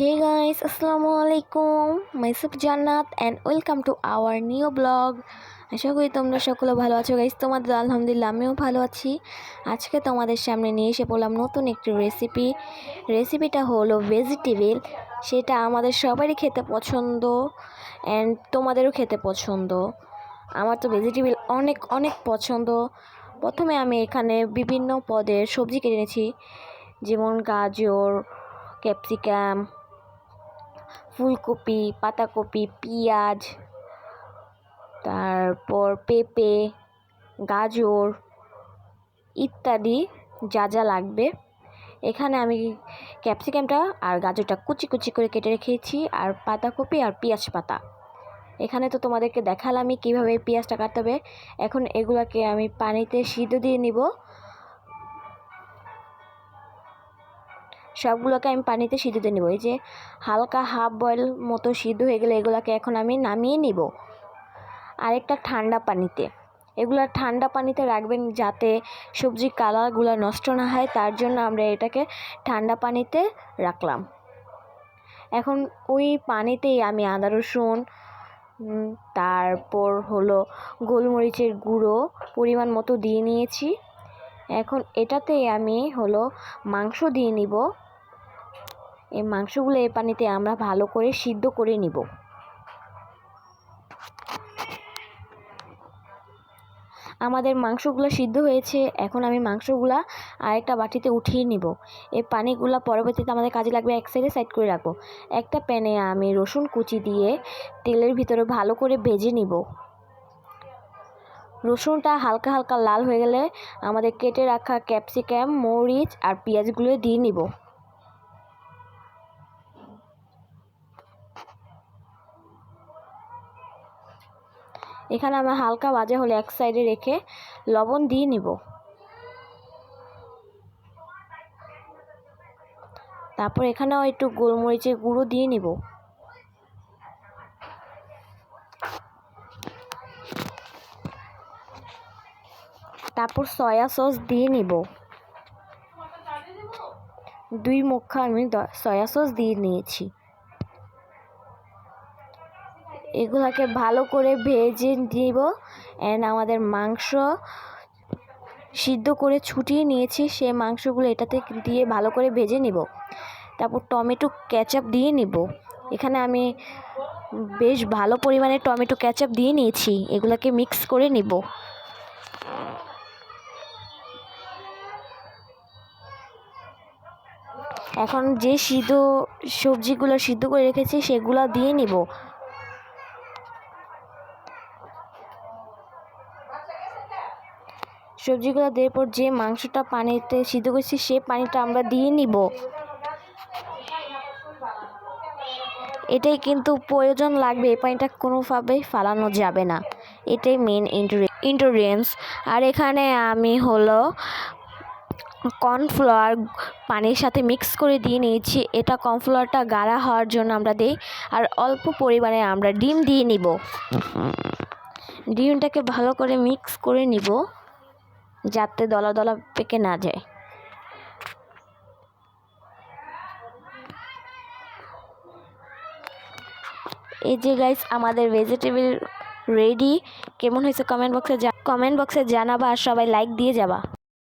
Hey guys, Assalamualaikum. Myself Jannat and welcome to our new blog. আশা করি তোমরা সকলে ভালো আছো গাইস। তোমাদের আলহামদুলিল্লাহ আমিও ভালো আছি। আজকে তোমাদের সামনে নিয়ে এসে পড়লাম নতুন একটি রেসিপিটা হলো ভেজিটেবল। সেটা আমাদের সবারই খেতে পছন্দ অ্যান্ড তোমাদেরও খেতে পছন্দ। আমার তো ভেজিটেবল অনেক অনেক পছন্দ। প্রথমে আমি এখানে বিভিন্ন পদের সবজি কেটে নিয়েছি, যেমন গাজর, ক্যাপসিকাম, ফুলকপি, পাতাকপি, পেঁয়াজ, তারপর পেঁপে, গাজর ইত্যাদি যা যা লাগবে। এখানে আমি ক্যাপসিকামটা আর গাজরটা কুচি কুচি করে কেটে রেখেছি, আর পাতাকপি আর পেঁয়াজ পাতা। এখানে তো তোমাদেরকে দেখালামই কীভাবে পেঁয়াজটা কাটতে হবে। এখন এগুলোকে আমি পানিতে সিদ্ধ দিয়ে নিব। সবগুলোকে আমি পানিতে সিদ্ধ দিয়ে নেব। এই যে হালকা হাফ বয়েল মতো সিদ্ধ হয়ে গেলে এগুলোকে এখন আমি নামিয়ে নিব আরেকটা ঠান্ডা পানিতে। এগুলো ঠান্ডা পানিতে রাখবেন যাতে সবজির কালারগুলো নষ্ট না হয়, তার জন্য আমরা এটাকে ঠান্ডা পানিতে রাখলাম। এখন ওই পানিতেই আমি আদা রসুন, তারপর হলো গোলমরিচের গুঁড়ো পরিমাণ মতো দিয়ে নিয়েছি। এখন এটাতেই আমি হলো মাংস দিয়ে নিব। এই মাংসগুলো এই পানিতে আমরা ভালো করে সিদ্ধ করে নিব। আমাদের মাংসগুলো সিদ্ধ হয়েছে। এখন আমি মাংসগুলো আরেকটা বাটিতে উঠিয়ে নিব। এই পানিগুলো পরবর্তীতে আমাদের কাজে লাগবে। এক সাইড করে রাখবো। একটা প্যানে আমি রসুন কুচি দিয়ে তেলের ভিতরে ভালো করে ভেজে নিব। রসুনটা হালকা হালকা লাল হয়ে গেলে আমাদের কেটে রাখা ক্যাপসিকাম, মরিচ আর পেঁয়াজগুলো দিয়ে নিব। এখানে আমরা হালকা ভাজা হলে এক সাইডে রেখে লবণ দিয়ে নিব। তারপর এখানেও একটু গোলমরিচের গুঁড়ো দিয়ে নিব। তারপর সয়া সস দিয়ে নিব। 2 মুখা আমি সয়া সস দিয়ে নিয়েছি। এগুলাকে ভালো করে ভেজে দিব। অ্যান্ড আমাদের মাংস সিদ্ধ করে ছুটিয়ে নিয়েছি, সেই মাংসগুলো এটাতে দিয়ে ভালো করে ভেজে নিব। তারপর টমেটো কেচাপ দিয়ে নিব। এখানে আমি বেশ ভালো পরিমাণে টমেটো কেচাপ দিয়ে নিয়েছি। এগুলোকে মিক্স করে নিব। এখন যে সবজিগুলো সিদ্ধ করে রেখেছি সেগুলো দিয়ে নিব। সবজিগুলো দেওয়ার পর যে মাংসটা পানিতে সিদ্ধ করেছি সে পানিটা আমরা দিয়ে নিব। এটাই কিন্তু প্রয়োজন লাগবে, এই পানিটা কোনোভাবেই ফালানো যাবে না। এটাই মেন ইনগ্রেডিয়েন্টস। আর এখানে আমি হলো কর্নফ্লাওয়ার পানির সাথে মিক্স করে দিয়ে নিয়েছি। এটা কর্নফ্লাওয়ারটা গাঢ় হওয়ার জন্য আমরা দিই। আর অল্প পরিমাণে আমরা ডিম দিয়ে নিব। ডিমটাকে ভালো করে মিক্স করে নিব যাতে দলা দলা পেকে না যায়। এই যে গাইস আমাদের ভেজিটেবল রেডি। কেমন হয়েছে কমেন্ট বক্সে জানাবা, আর সবাই লাইক দিয়ে যাবা।